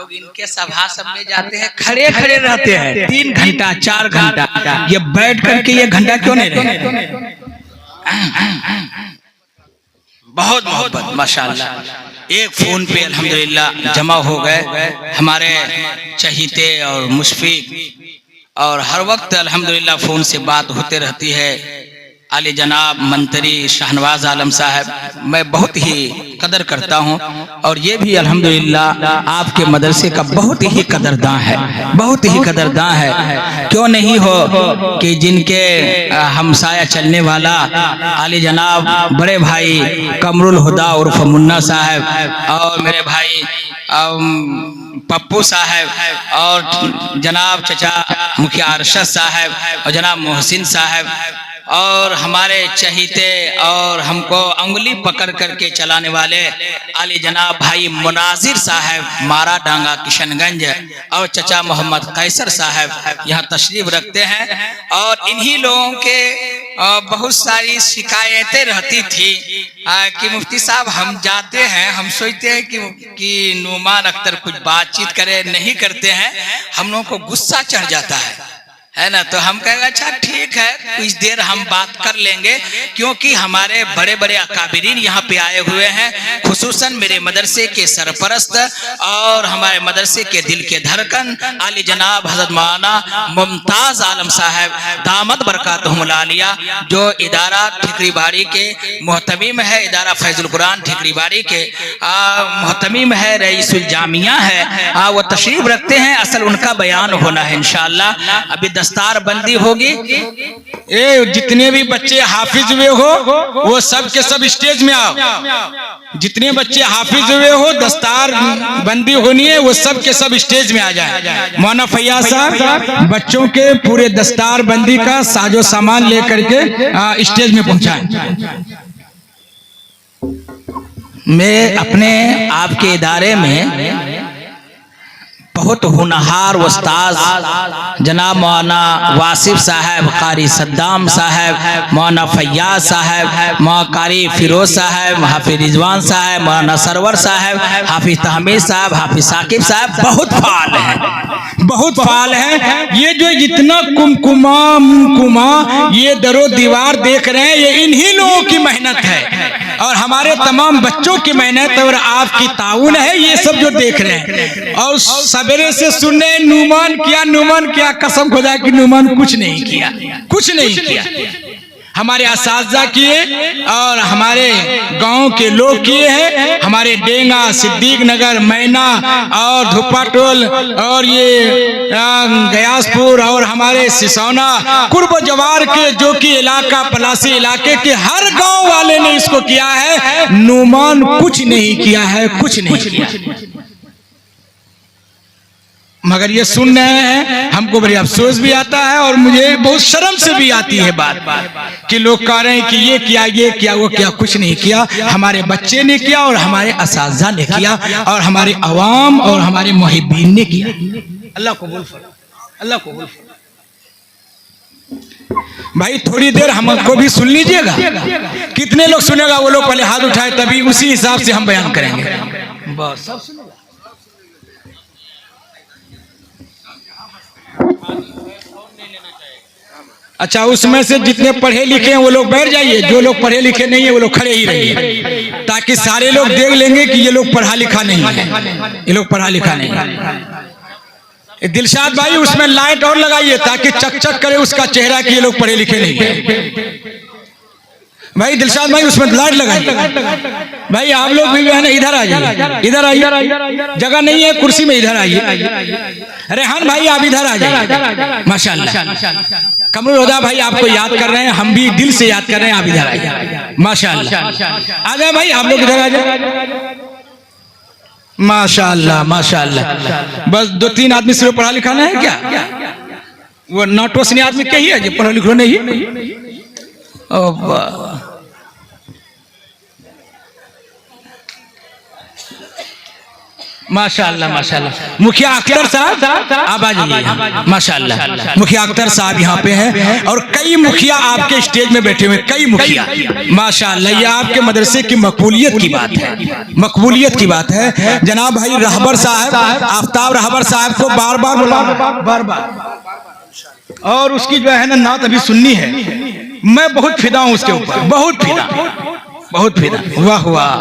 लोग इनके सभा सब में जाते हैं, खड़े खड़े रहते हैं 3 घंटा 4 घंटा, ये बैठ करके ये घंटा क्यों नहीं रहे? बहुत मोहब्बत माशाअल्लाह। एक फोन पे अल्हम्दुलिल्लाह जमा हो गए हमारे चहीते और मुशफिक, और हर वक्त अल्हम्दुलिल्लाह फोन से बात होते रहती है। आले जनाब मंत्री शाहनवाज आलम साहब मैं बहुत ही कदर करता हूं, और ये भी अल्हम्दुलिल्लाह आपके मदरसे का बहुत ही कदरदां है, बहुत ही कदरदां है। क्यों नहीं हो कि जिनके हमसाया चलने वाला आले जनाब बड़े भाई कमरुल हुदा उर्फ मुन्ना साहब, और मेरे भाई पप्पू साहब, और जनाब चचा मुखिया अरशद साहब, और जनाब मोहसिन साहब, और हमारे चहीते और हमको अंगुली पकड़ करके चलाने वाले आली जनाब भाई मुनाजिर साहब मारा डांगा किशनगंज, और चचा मोहम्मद कैसर साहब यहाँ तशरीफ रखते हैं। और इन्हीं लोगों के बहुत सारी शिकायतें रहती थी कि मुफ्ती साहब हम जाते हैं, हम सोचते हैं कि नुमान अख्तर कुछ बातचीत करे, नहीं करते हैं, हम लोगों को गुस्सा चढ़ जाता है ना। तो हम कहेंगे अच्छा ठीक है कुछ देर हम बात कर लेंगे, क्योंकि हमारे बड़े बड़े अकाबिरीन यहाँ पे आए हुए हैं, खुसूसन मेरे मदरसे के सरपरस्त और हमारे मदरसे के दिल के धड़कन आली जनाब हजरत मौलाना मुमताज आलम साहब दामद बरकातहुमुल आलिया, जो इदारा ठिकरीबाड़ी के मोहतमीम है, इदारा फैजुल कुरान ठिकरीबाड़ी के मोहतमीम है, रईसुल जामिया है, वो तशरीफ रखते हैं। असल उनका बयान होना है इंशाअल्लाह। अभी दस्तार बंदी होगी, जितने भी बच्चे हाफिज हुए हो वो सब के सब स्टेज में आओ। जितने बच्चे हाफिज हुए हो दस्तार बंदी होनी है, वो सब के सब स्टेज में आ जाए। मौलाना फैयाज साहब बच्चों के पूरे दस्तार बंदी का साजो सामान लेकर के स्टेज में पहुंचाएं। मैं अपने आपके इदारे में बहुत होनहार उस्ताद जनाब मौलाना वासिफ साहब, कारी सद्दाम साहब, मौलाना फैयाज साहब, कारी फिरोज साहब, हाफिज रिजवान साहब, मौलाना सरवर साहब, हाफिज तहमीद साहब, हाफिज साकिब साहब बहुत फाल हैं, बहुत फाल है। ये जो जितना कुमकुमा ये दरो दीवार देख रहे हैं, ये इन्हीं लोगों की मेहनत है और हमारे तमाम बच्चों की मेहनत और आपकी ताउन है। ये सब जो देख रहे हैं और सवेरे से सुन रहे नुमान किया, कसम खुदा कि नुमान कुछ नहीं किया, कुछ नहीं किया। हमारे असातिज़ा किए और हमारे गांव के लोग किए हैं। हमारे डेंगा, सिद्दीक नगर, मैना और धुपाटोल और ये गयासपुर और हमारे सिसौना कुर्ब जवार के जो कि इलाका पलासी इलाके के हर गांव वाले ने इसको किया है। नुमान कुछ नहीं किया है, कुछ नहीं किया। मगर ये सुन रहे हैं, हमको बड़ी अफसोस भी आता है और मुझे बहुत शर्म से भी आती है बात कि लोग कह रहे हैं कि ये किया वो किया, कुछ नहीं किया। हमारे बच्चे ने किया और हमारे असातिज़ा ने किया और हमारे अवाम और हमारे मुहिब्बीन ने किया। अल्लाह कबूल फरमाए, अल्लाह कबूल फरमाए। भाई थोड़ी देर हमको भी सुन लीजिएगा। कितने लोग सुनेगा? वो लोग पहले हाथ उठाए, तभी उसी हिसाब से हम बयान करेंगे। बस सब सुनेगा। अच्छा, उसमें से जितने पढ़े लिखे हैं वो लोग बैठ जाइए, जो लोग पढ़े लिखे नहीं है वो लोग खड़े ही रहिए, ताकि सारे लोग देख लेंगे कि ये लोग पढ़ा लिखा नहीं है, ये लोग पढ़ा लिखा नहीं है। दिलशाद भाई उसमें लाइट और लगाइए ताकि चकचक करे उसका चेहरा कि ये लोग पढ़े लिखे नहीं है। भाई दिलशाद भाई उसमें लाइट लगाइए। भाई आप लोग भी है ना, इधर आइए, इधर आइए, जगह नहीं है कुर्सी में, इधर आइए। रेहान भाई आप इधर आ जाइए, माशाअल्लाह। कमरुल हुदा भाई आपको याद कर रहे हैं, हम भी दिल से याद कर रहे हैं, आप इधर आइए, माशाअल्लाह। आ जाए भाई आप लोग इधर आ जाए, माशाअल्लाह माशाअल्लाह। बस 2-3 आदमी सिर्फ पढ़ा लिखा है क्या? वो नौटोसनी आदमी कही है जो पढ़ा लिखा नहीं है। माशाअल्लाह माशाअल्लाह। मुखिया अख्तर साहब आप आ जाइए। माशाअल्लाह मुखिया अख्तर साहब यहाँ पे हैं और कई मुखिया आपके स्टेज में बैठे हुए, कई मुखिया माशाअल्लाह। ये आपके मदरसे की मकबूलियत की बात है, मकबूलियत की बात है। जनाब भाई रहबर साहब, आफ्ताब रहबर साहब को बार बार और उसकी जो है ना नात अभी सुननी है। मैं बहुत फिदा हूँ उसके ऊपर, बहुत फिदा, बहुत फिदा। वाह वाह।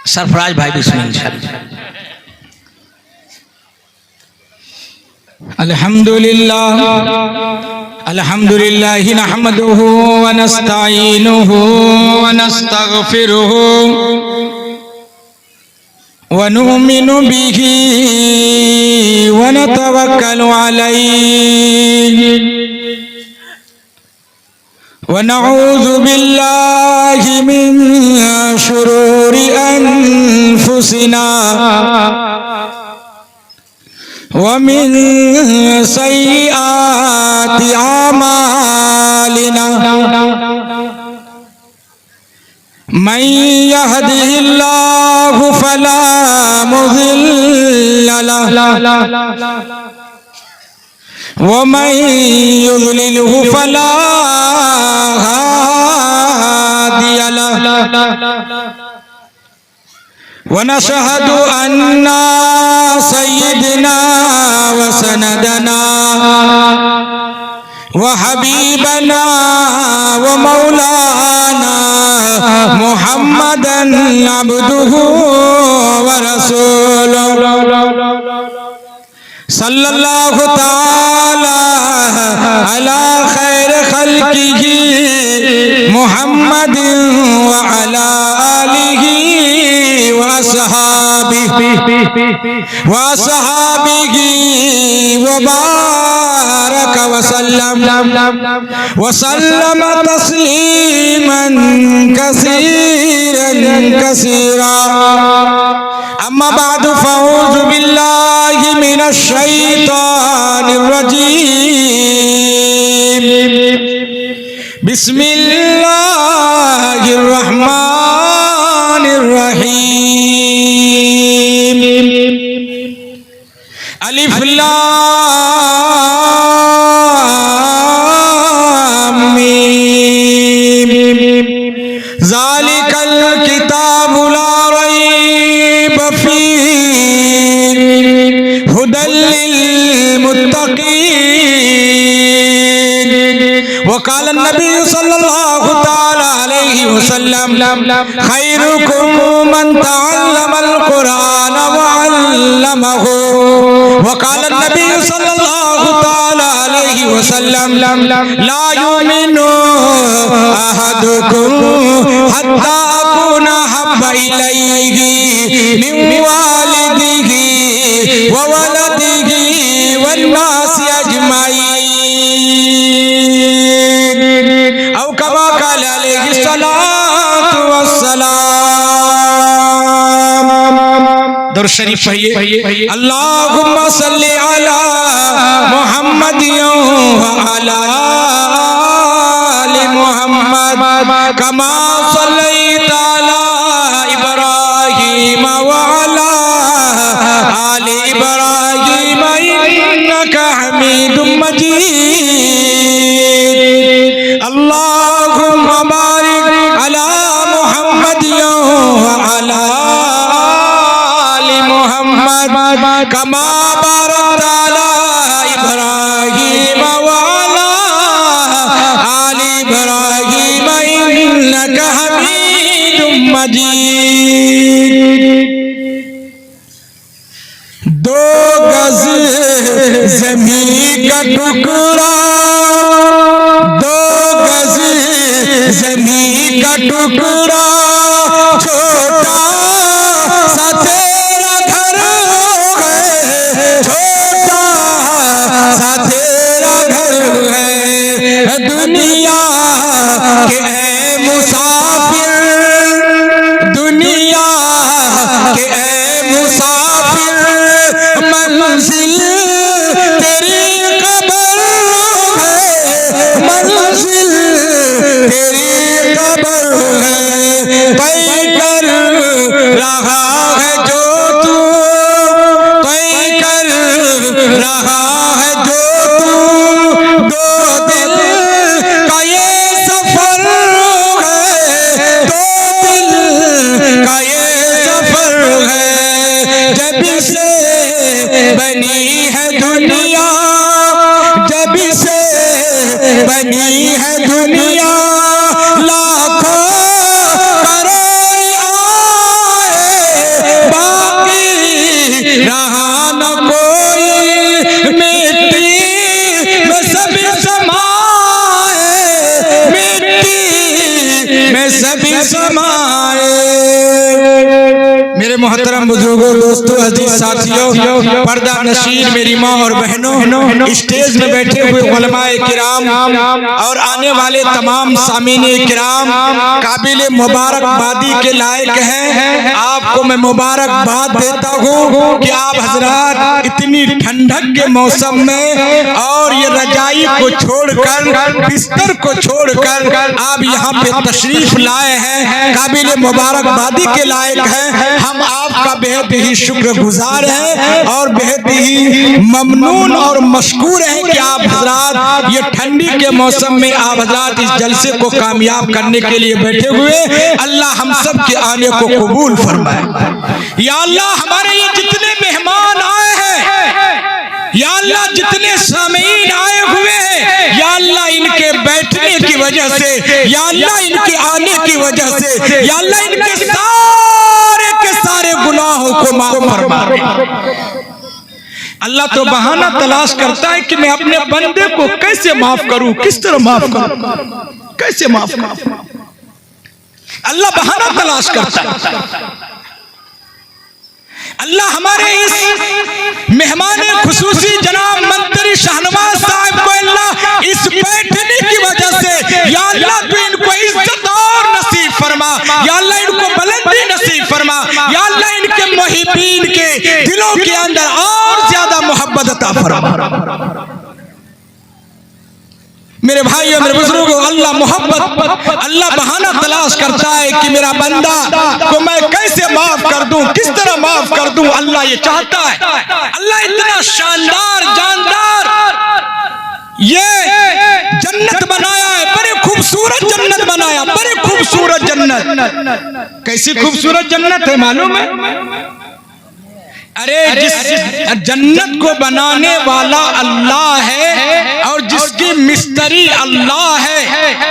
सरफराज भाई भी सुनिए इंशाअल्लाह। अल्हम्दुलिल्लाह अल्हम्दुलिल्लाह नहमदुहु व नस्तईनुहु व नस्तगफिरुहु व नुमिनु बिही व नतवक्कलु अलैहि व नऊज़ु बिल्लाहि मिन शुरूरि अनफुसिना व मिन सय्यिआति आमालिना मन यहदिहिल्लाहु फला मुज़िल्ल लहु वमन युज़लिलहु फला हादिय लहु वनशहदु अन्ना सय्यदना व सनदना व हबीबना व मौलाना मुहम्मदन अब्दुहु व रसूलुहु सल्लल्लाहु ताला अला खैर खल्किही मुहम्मदिन व अला आलिही व असहाबिही व बारक व सल्लम तस्लीमन कसीरन कसीरा। अम्मा बादु फऊज़ु बिल्लाहि मिनश शैतानिर रजीम। बिस्मिल्लाहिर रहमानिर रहीम। अलिफ लाम मीम। ज़ालिकल किताबु ला रैब फीहि हुदल लिल मुत्तक़ीन। वक़ाल नबी सल्लल्लाहु ताला अलैहि वसल्लम खैरुकुम मन तअल्लमल कुरान व अल्लमहु। वक़ाल नबी सल्लल्लाहु ताला अलैहि वसल्लम ला युमिनु अहदुकुम हत्ता अकूना हब्बा इलैहि मिन वालिदिही व वलदिही वन नासि अजमाईन। औ कमा क़ाल अलैहि सलातु वस्सलाम। दुरूद शरीफ पढ़िए। अल्लाहुम्मा सल्लि अला मुहम्मदिन व अला आलि मुहम्मद कमा सल्लैता अला इब्राहीम व अला आलि इब्राहीम इन्नका हमीदुम मजीद। अल्लाहुम्मा बारिक अला मुहम्मदिन व अला आलि मुहम्मद कमा बारकता अला इब्राहीम व अला आलि इब्राहीम इन्नका हमीदुम मजीद। दो गज ज़मीन का टुकड़ा, दो गज ज़मीन का टुकड़ा छोटा सा तेरा घर है, छोटा सा तेरा घर है। दुनिया के मुसाफिर, दुनिया के मुसाफिर मंजिल तेरी कब्र है, मंजिल तेरी कब्र रहा है जो तू तय कर रहा है जो तू दो दिल का ये सफर है, दो दिल का ये सफर है। जब से बनी है दुनिया, जब से बनी है दुनिया, लाखों रहा न कोई, मिट्टी में सभी समाए, मिट्टी में सभी समाए। मेरे मोहतरम बुजुर्गों, दोस्तों, अजीज साथियों, पर्दा नशीन मेरी माँ और बहनों, स्टेज में बैठे हुए उलमाए किराम और आने वाले तमाम सामीने किराम, काबिल मुबारकबादी के लायक हैं। आपको मैं मुबारकबाद देता हूँ कि आप हजरात इतनी ठंडक के मौसम में और ये रजाई को छोड़कर, बिस्तर को छोड़कर आप यहाँ पे तशरीफ लाए हैं, काबिल मुबारकबादी के लायक हैं। हम आपका बेहद ही शुक्रगुजार हैं और बेहद ही ममनून और मशकूर हैं कि आप हजरात ये ठंडी के मौसम में आप हजरात इस जलसे को कामयाब करने के लिए बैठे हुए। अल्लाह हम सब के आने को कबूल फरमाए। या अल्लाह, हमारे ये जितने मेहमान आए हैं, या अल्लाह जितने सामीन आए हुए हैं, या अल्लाह इनके बैठने की वजह से, या अल्लाह इनके आने की वजह से, या अल्लाह इनके सारे के सारे गुनाहों को माफ फरमा। अल्लाह तो बहाना तलाश करता है कि मैं अपने बंदे को कैसे माफ करूं, किस तरह माफ करूं, कैसे माफ करूं। अल्लाह बहाना तलाश करता है। अल्लाह हमारे इस मेहमान खुसूसी जनाब मंत्री शाहनवाज साहब को अल्लाह इस बैठने की वजह से, या अल्लाह तू इनको इज्जत और नसीब फरमा, या अल्लाह इनको बुलंदी नसीब फरमा, या अल्लाह इनके मुहिब्बीन के दिलों के अंदर और ज्यादा मोहब्बत अता फरमा। मेरे भाइयों, मेरे बुजुर्गों, अल्लाह मोहब्बत, अल्लाह बहाना तलाश करता है कि मेरा बंदा को मैं कैसे माफ कर दूं, किस तरह माफ कर दूं। अल्लाह ये चाहता है। अल्लाह इतना शानदार जानदार ये जन्नत बनाया है, बड़ी खूबसूरत जन्नत बनाया, बड़ी खूबसूरत जन्नत। कैसी खूबसूरत जन्नत है मालूम है? अरे जिस जन्नत को बनाने वाला अल्लाह है और जिसकी मिस्त्री अल्लाह है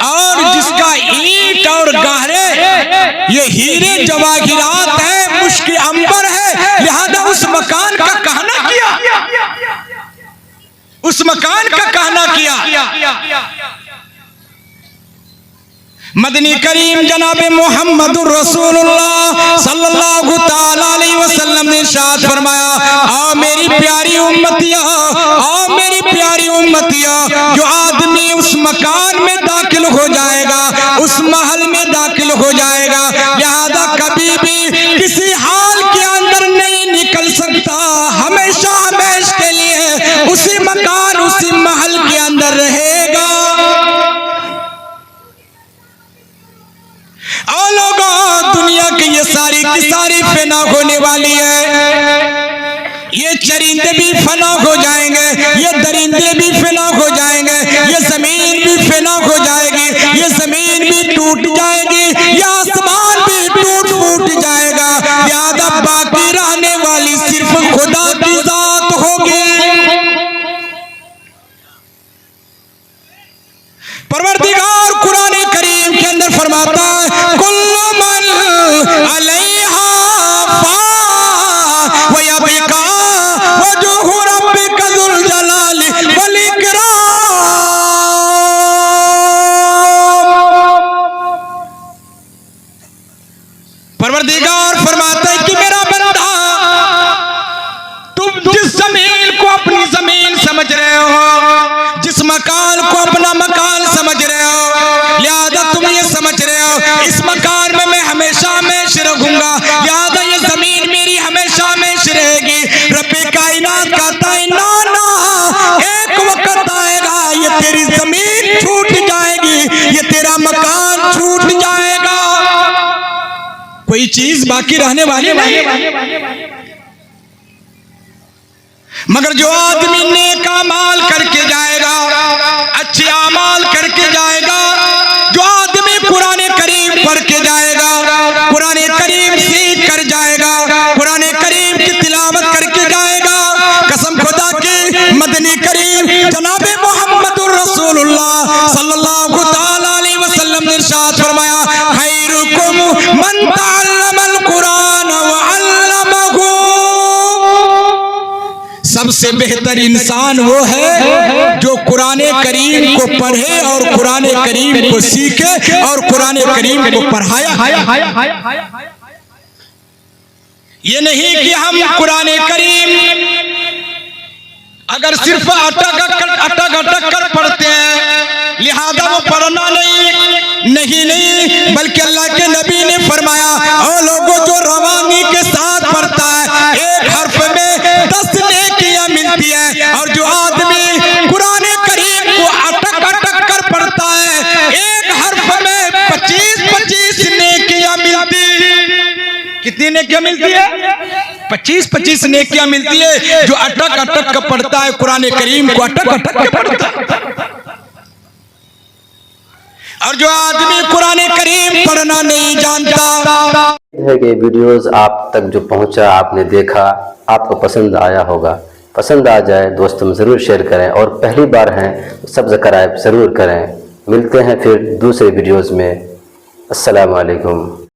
और जिसका ईंट और गहरे ये हीरे जवाहिरात है, मुश्क अंबर है, लिहाजा उस मकान का कहना किया, उस मकान का कहना किया। मदनी करीम जनाब मोहम्मदुर रसूलुल्लाह सल्लल्लाहु ताला अलैहि वसल्लम ने इरशाद फरमाया, आओ मेरी प्यारी उम्मतिया, आओ मेरी प्यारी उम्मतिया, जो आदमी उस मकान में दाखिल हो जाएगा, उस महल में दाखिल हो जाएगा, लिहाजा कभी भी किसी हाल के अंदर नहीं निकल सकता, हमेशा हमेशा के लिए उसी मकान, उसी महल के अंदर रहेगा। और लोगों, दुनिया की ये सारी की सारी फना होने वाली है। ये चरिंदे भी फना हो जाएंगे, ये दरिंदे भी फना हो जाएंगे, ये जमीन भी फना हो जाएगी, ये जमीन भी टूट जाएगी, ये आसमान भी टूट फूट जाएगा। याद बाकी रहने वाली सिर्फ खुदा की जात होगी। परवरदिगार कुरान करीम के अंदर फरमाता है, कुल्लु मन अलैहा फान व यबका वजहु रब्बिका ज़ुल जलाली वल इकराम। परवरदिगार फरमाता है कि मेरा बंदा, तुम जिस जमीन को अपनी जमीन समझ रहे हो, जिस मकान को अपना मकान समझ रहे हो, लिहाजा तुम ये समझ रहे हो इस मकान में मैं हमेशा हमेशा रहूंगा, लिहाजा ये जमीन मेरी हमेशा हमेशा रहेगी। रब्बे कायनात कहता है, ना ना, एक वक्त आएगा ये तेरी जमीन छूट जाएगी, ये तेरा मकान छूट जाएगा। कोई चीज बाकी रहने वाली नहीं। मगर जो आदमी नेक अमाल करके जाएगा, अच्छे अमाल करके जाएगा, जो आदमी कुरान करीम पढ़ के जाएगा, कुरान करीम सीख कर जाएगा, कुरान करीम की तिलावत करके जाएगा, कसम खुदा की मदनी करीम जनाब मोहम्मदुर रसूलुल्लाह सल्लल्लाहु ताला अलैहि वसल्लम ने इरशाद फरमाया, खैरुकुम मन तअल्लमल कुरान व अल्लमहु। सबसे बेहतर इंसान वो है जो कुरान करीम को पढ़े और कुरान करीम को सीखे और कुरान करीम को पढ़ाया। ये नहीं कि हम कुरान करीम अगर सिर्फ अटक कर पढ़ते हैं लिहाजा वो पढ़ना नहीं, बल्कि अल्लाह के नबी ने फरमाया, ओ लोगों जो रवानी के साथ पढ़ता है एक हर्फ में 10 नेकियां मिलती है, और जो आदमी कुरान करीम को अटक कर पढ़ता है एक हर्फ में 25 नेकियां मिलती। कितनी नेकियां मिलती है? 25 नेकियां मिलती है जो अटक कर पढ़ता है, कुरान करीम को अटक कर पढ़ता है। और जो आदमी कुरान करीम पढ़ना नहीं जानता है कि वीडियोस आप तक जो पहुंचा, आपने देखा, आपको पसंद आया होगा। पसंद आ जाए दोस्तों में ज़रूर शेयर करें, और पहली बार हैं तो सब्सक्राइब ज़रूर करें। मिलते हैं फिर दूसरे वीडियोस में। अस्सलाम वालेकुम।